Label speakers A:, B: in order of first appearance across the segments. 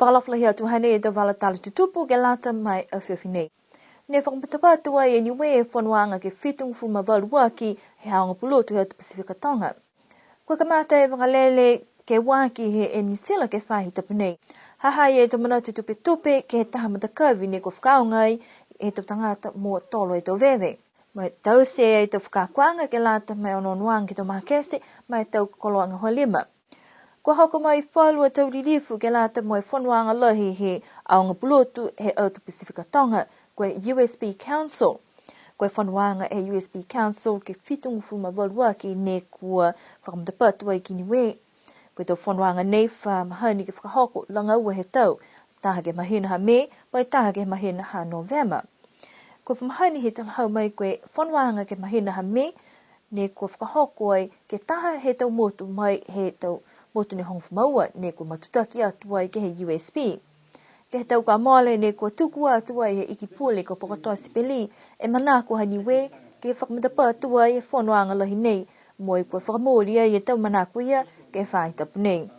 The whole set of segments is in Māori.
A: Whakalawhalahi atu hane e te wala tala tutupu ke lata mai a whiwhinei. Ne whakamatapatu ai e niwe e whanuanga ke whitung fuma waluaki he haonga pulotu he atu Pasifika Tonga. Kua kamata e wangalele ke waki he e New Zealand ke whahi tapunei. Hahai e te manatu tupe tupe ke he taha matakawi ne kua whakaongai e te tangata mo tolo e tō wewe. Mai tau se e te whakakuanga ke lata mai ononuanga ke tō mahakese mai tau koloanga hoa lima. Kua hoko mai whalua tau ririfu ke lata mo e whanuanga lahi he aonga pulotu he autu Pasifika Tonga kua USB Council. Kua whanuanga e USB Council ke whitungu fuma waluaki ne kua whakamatapatu ai ki niwe. Kua tau whanuanga nei wha mahani ke whakahoko langa ua he tau. Taha ke mahina ha me, mai taha ke mahina ha November. Kua whamahani he talahau mai kua whanuanga ke mahina ha me, ne kua whakahoko ai ke taha he tau motu mai he tau motu ne hong whamaua ne kua matutaki atu ai ke he USB. Ke he tau ka mole ne kua tuku atu ai he iki pule ko pokatoa sipeli e mana kua haniwe ke whakamatapa atu ai e whanuanga lahi nei mo e kua whakamori ai e tau mana kua ia ke whahi tapu nei.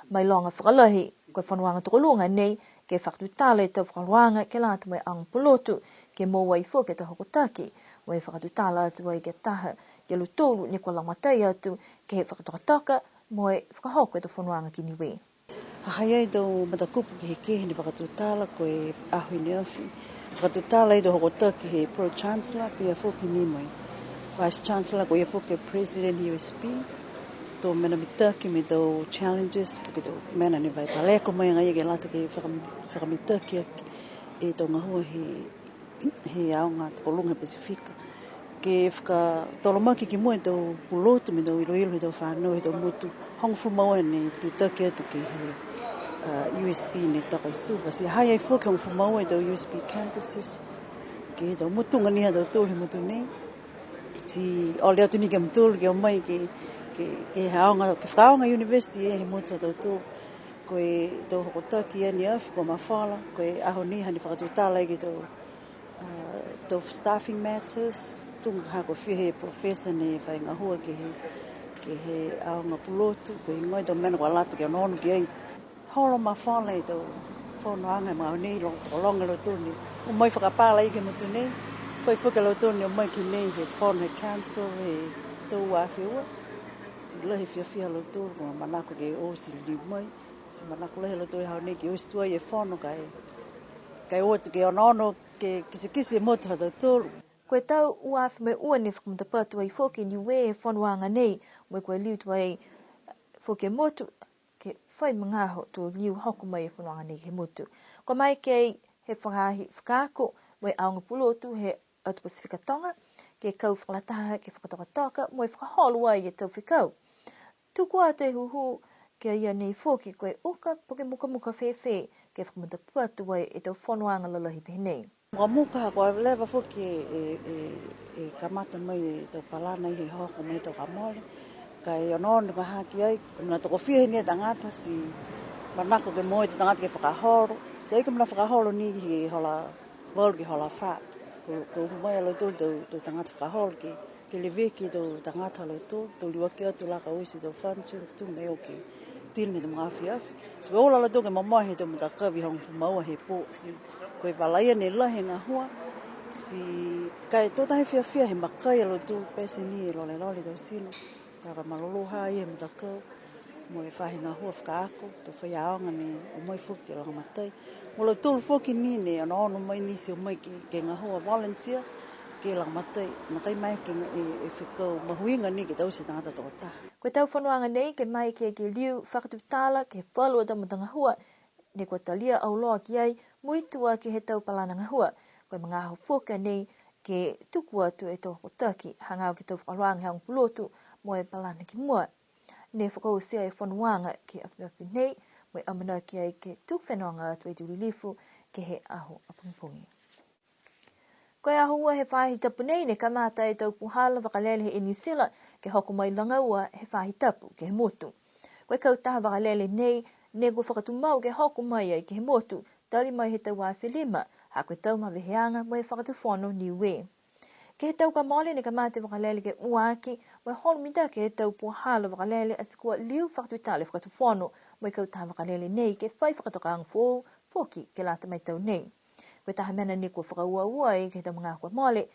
A: Mai longa whakalahi kua whanuanga tokolunga nei ke whakatutala e tau whakaluanga ke lata mai ang pulotu ke mo wai fo ke tau hokotaki mo e whakatutala atu ai ke taha ke lutulu ne kua langatai atu ke he whakatoka mo e whakahoko e tau whanuanga ki niwe.
B: Hahai ai tau matakupu ki he kehe ni whakatutala ko e ahui ni awhi. Whakatutala i tau hokotaki he Pro-Chancellor pia fuki ni mai. Vice-Chancellor ko ia fuki President USB. Tau mena mitaki me tau challenges ki tau mena ni vai paleko mai ngai ke lata ke whakamitaki e tau ngahua he aonga tokolunga Pasifika. Ke whaka tolomaki ki mua tau pulotu me tau iloilo he tau whanau he tau mutu hongfu maua ne tutaki atu ke he USB ne takai suva. Si hai ai fuki hongfu maua he tau USB campuses ke he tau mutu ngani ha tau tō he mutu nei. Si ole atu ni ke mtulu ke omai ke haonga ke whaonga university e he mutu tau tō. Ko e tau hokotaki e ni afi ko mawhala ko e aho ni hani whakatutala ke tau staffing matters. Tunga hako whihe professor ne whai ngahua ke he aonga pulotu, ko i ngoi tau mena kua latu ke ononu ki ai. Holo ma whala i tau whonoanga ma nei longa lo tūni. Umai whakapala i ke mutu nei, whai whuka lo tūni umai ki nei he whona council he tau awhi ua. Si lahi whiawhia lo tūni, kua manako ke o si li mai. Si manako lahi lo tūni hao nei ki o stua i e whono kai otu ke onono ke kisi e motu ha tau tūru.
A: Koe tau uawhi mai ua ne whakamatapatu ai whoke ni we e whanuanga nei, mo koe liu tu ai whoke motu, ke whai mangaho tō liu hoku mai e whanuanga nei ke motu. Ko mai kei he whakahi whakako, mo e aonga pulotu he autu Pasifika Tonga, ke kau whakalataha ke whakatokatoka, mo e whakaholu ai e tau whikau. Tuku atu e huhu ke ia nei whoke koe uka poke muka whewhe ke whakamatapatu ai e tau whanuanga lalahi pehe nei.
B: Mua muka kua lewa fuki e kamata mai e tau palana i he hoko mai tau kamole. Kai onono mahaki ai, kumina toko whihe ni e tangata si manako ke moe te tangata ke whakahoro. Si ai kumina whakahoro ni he hola, walu ki hola wha. Ko mai alo tū tangata whakahoro ke leveki tau tangata alo tū liwaki atu laka uisi tau functions tū nei o ke tini me te mga awhi. Si ola alo tū ke mamoa he tau matakawi hong fumaua he pō. Si koe walaia ne lahe ngā hua. Si kai tōta he whiawhia he makai alo tū pese ni e lole tau sino. Kaka malolo hai e mutakau. Mo e whahi ngā hua whakaako. Tau whai aonga ne o mai whuki langa matai. Mo lau tōru whuki ni ne ono mai nisi o mai ke ngā hua volunteer. Ke langa matai. Nā kai mai ke e whikau mahuinga ni ke tau si tangata tō taha.
A: Koe tau whanuanga nei ke mai ke liu whakatutala ke whalua tau matanga hua. Ne kua talia au loa ki ai muitua ke he tau palana ngahua. Koe mga aho whuka nei ke tuku atu e tau hokotaki hangau ke tau whakaruanga hang pulotu mo e palana ki mua. Ne whakausia e whanuanga ke awhiawhi nei mo e amana ki ai ke tuk whenonga atu e turilifu ke he aho apungpungi. Koe aho ua he whahi tapu nei ne kamata e tau puhala wakalele he New Zealand ke hoko mai langa ua he whahi tapu ke he motu. Koe kautaha wakalele nei ne kua whakatumau ke hoko mai ai ke he motu tali mai he tau awhi lima ha koe tau maweheanga mo e whakatuwhono ni we. Ke tau ka mole ni ka mate wakalele ke uaki, mai holo mida ke tau puhala wakalele asikua liu whakatuitale whakatufono, mai kau taha wakalele nei ke whai whakatokaang fō, fōki ke lata mai tau nei. Koe taha mena ni kua whakaua i ke tau mga kua mole,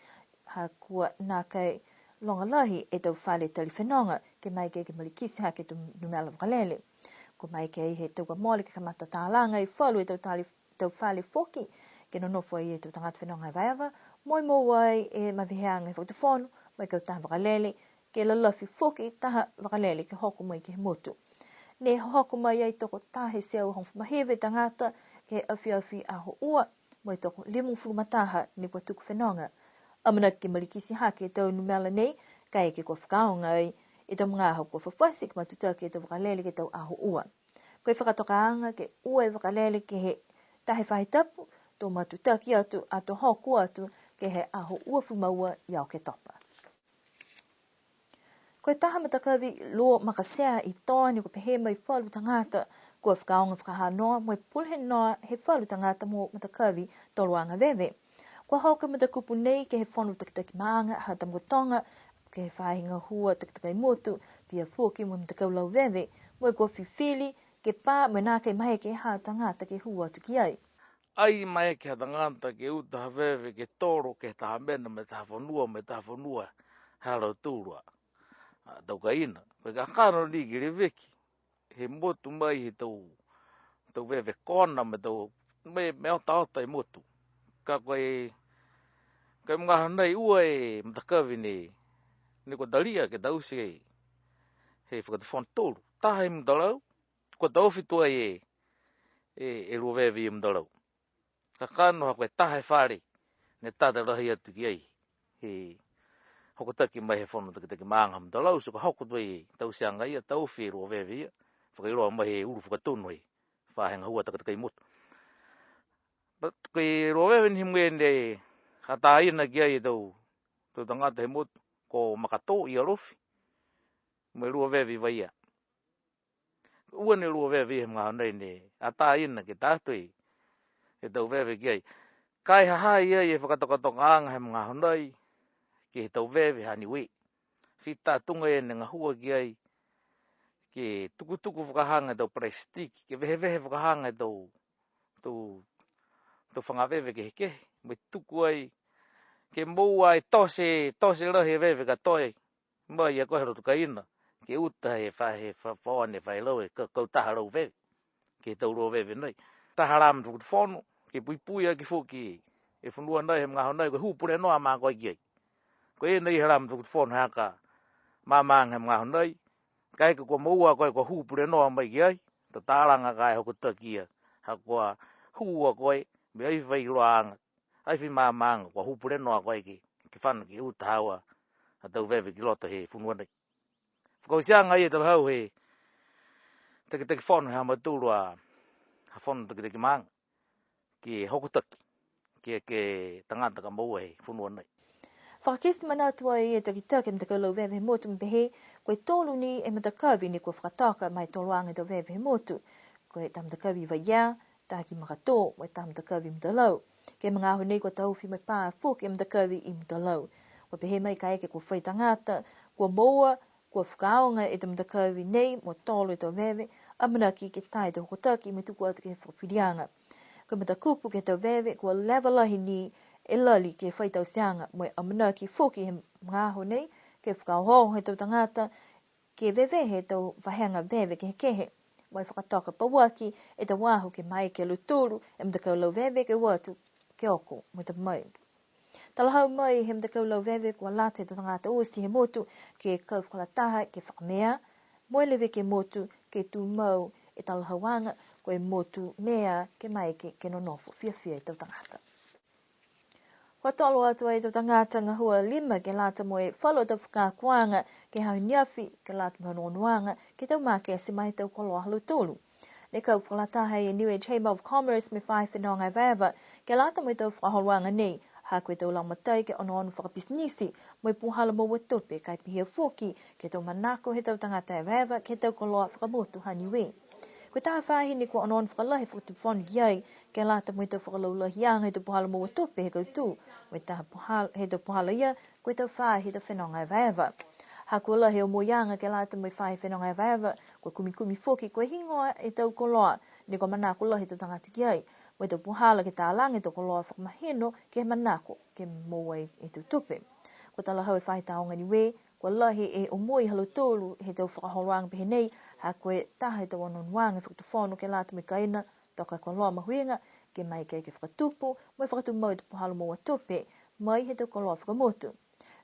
A: ha kua nā kai longa lahi e tau whale tali whenonga, ke mai ke malikisi ha ke tu numela wakalele. Ko mai ke he tau ka mole ke kamata tālanga i whalu e tau whale fōki, ke no nofo i e tau tangata whenonga i vaiava, moi mo wai e maviheanga i whakatufono, mai kau taha wakalele, ke lalafi fōki taha wakalele ke hoku mai ke motu. Ne hoku mai ai toko tahe seau hong mahewe tangata ke awhi aho ua, mai toko limu fulumataha ni kua tuku whenonga. Amana ke malikisi hake tau numela nei, kai ke kua whakaonga ai, e tau mga aho kua whawhasi ke matuta ke tau wakalele ke tau aho ua. Koe whakatokaanga ke ua e wakalele ke he tahe whahitapu, tō matuta ki atu ato hoku atu ke he aho ua fumaua iau ke topa. Koe taha matakawi lo makasea i toa ni ko pehe mai whalu tangata kua whakaonga whakahanoa moe pulhe noa he whalu tangata mo matakawi toluanga vewe. Kua hauka matakupu nei ke he whonu takitaki maanga hata mgotonga ke he whahinga hua takitakai motu pia fōki mo matakau lau vewe moe kua whiwhili ke pā moe nā kei mahe ke ha tangata ke hua tuki ai.
C: Ai mai ke tangata ke utaha vewe ke toro ke taha mena me taha whanua halo tūrua. Tau ka ina. Koe ka kano ni ki reweki. He motu mai he tau vewe kona me tau me ota i motu. Ka koe mga hanei ua e matakawi ne kua dalia ke tausi he whakatawhon tōru. Taha i mdalau. Kua tauwhitua e rua vewe i mdalau. Ka kano ha koe taha e whare ne tātai rahi atu ki ai. He hokotaki mai he whono takitaki maanga mdalau. So ka hokotwa e tausianga ia tauwhi rua vewe ia. Whakairoa mai he uru whakatono e whahenga hua takitakai motu. Koe rua vewe ni himwe ne hata aina ki ai tau tangata he motu ko makato i arofi. Mai rua vewe vai ia. Ua ne rua vewe he mga hanei ne hata aina ke tātu e tau vewe ki ai. Kai hahai ai e whakatokatoka anga he mga hanei ke he tau vewe hani we. Whita tunga e ne ngā hua ki ai ke tukutuku whakahanga tau prestiki, ke vehe whakahanga tau whangawewe ke he kehe. Mai tuku ai ke mou ai tose rahi vewe ka toi. Mai a kohe rotu ka ina. Ke uta he whaone whailau e kau taha rau vewe. Ke tau rau vewe nei. Taha rāma tuku whono. Ke puipuia ki fōki e whanua nei he mga honei. Koe hūpure noa mā koe ki ai. Koe e nei he rāma tuku whono haka mā māng he mga honei. Kai ka kua maua koe kua hūpure noa mai ki ai. Ta tāranga kai hoko takia. Ha kua hua koe. Me ai whai roa anga. Ai whi mā māng kua hūpure noa koe ki whanu ki uta hawa. Ha tau vewe ki lota he whanua nei. Whakausianga ia tala hau he takitaki whono he hamaturu ha whono takitaki maanga. Ki hokotaki. Ke tangata ka maua he whanua nei.
A: Whakakisi mana atua i e takitaki matakau lau vewe he motu mpehe, koe tolu ni e matakawi ni kua whakataka mai toluanga tau vewe he motu. Koe tamatakawi vai ia, taki makato, mai tamatakawi mtalau. Ke mga ahu nei kua tauwhi mai pā fuk e matakawi i mtalau. Koe pehe mai ka eke kua whai tangata, kua moua, kua whakaonga e tamatakawi nei mo tolu e tau vewe, amanaki ke tai te hokotaki me tuku atu ke whakawhirianga. Koe matakupu ke tau vewe, kua levelahi ni e lali ke whai tau sianga, moe amanaki fuki he mga aho nei, ke whakaoho he tau tangata, ke vewe he tau wahenga vewe ke he kehe, moe whakatoka pawaki e tau wahu ke mai ke luturu, e mtakau lau vewe ke watu ke oko, moe tau mai. Talahau mai he mtakau lau vewe kua lata he tau tangata usi he motu, ke kau whakalataha ke whakamea, moe lewe ke motu, ke tu mau e talahauanga, koe motu mea ke mai ke nonofo, fia e tau tangata. Kua tolo atu ai tau tangata ngā hua 5 ke lata moe whalo tau whakakuanga ke hau niafi ke lata manonuanga ke tau make se mai tau koloa halu tolu. Ne kau whakalataha e New Age Chamber of Commerce me whai whenonga vaiva ke lata moe tau whakahoruanga nei ha koe tau laumatai ke ono whakapisnisi moe puhala maua tope kai pihia fuki ke tau manako he tau tangata e vaiva ke tau koloa whakamotu haniwe. Ko ta whahi ni ko anon whakalahi whakatupwhanu ki ai, ke lata mo te whakalaula hiang he te puhala mo watope he koutu, mo ta he te puhala ia, ko te whahi te whenonga e vaeva. Ha kua lahi o mo ianga ke lata mo whahi whenonga e vaeva, ko kumi whoki ko hingoa e tau koloa, ni ko mana ko lahi te tangata ki ai, mo te puhala ke tā langi te koloa whakamahino ke manako ke mo e te tupe. Ko tala hau e whahi taonga ni we, ko lahi e o moi halo tolu he tau whakahoroanga pehe nei, ha koe tahe tau anonuanga whakatawhono ke lata me kaina, toka koloa mahuinga, ke mai ke whakatupu, mai whakatumau te puhala mo watope, mai he tau koloa whakamotu.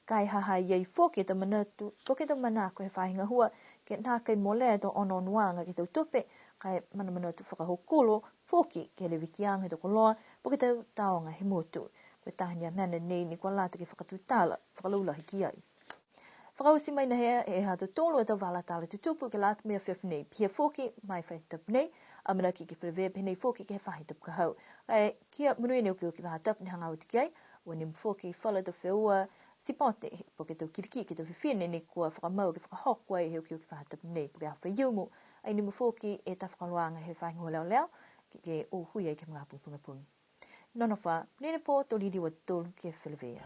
A: Kai haha iei whoki te manatu, whoki te manako he whahinga hua, ke nā kai molea tau anonuanga ke tau tupe, kai manatu whakahokolo, whoki ke le wikianga he tau koloa, whoki tau taonga he motu. Koe tahania mena nei ni kua lata ke whakatutala, whakalulahi ki ai. Whakausi mai na hea e hata tolu e tau wala tala tutupu ke lata mea whiawhinei pia whoki mai whaitapu nei, a mana ki whiawhea penei whoki ke whaitapu ka hau. Ai kia munui ni uki wahatapu ni hanga o tiki ai, o ni mwhoki whala to whiaua sipote po ke tau kiriki ke tau whiwhine ni kua whakamau ke whakahokua e he uki wahatapu nei po ke hawha iumu, ai ni mwhoki e ta whakaluanga he whaingoa leo ke o hui ai ke mga punga. Nono wha, nene po tolidi wa tolu ke whiawhea.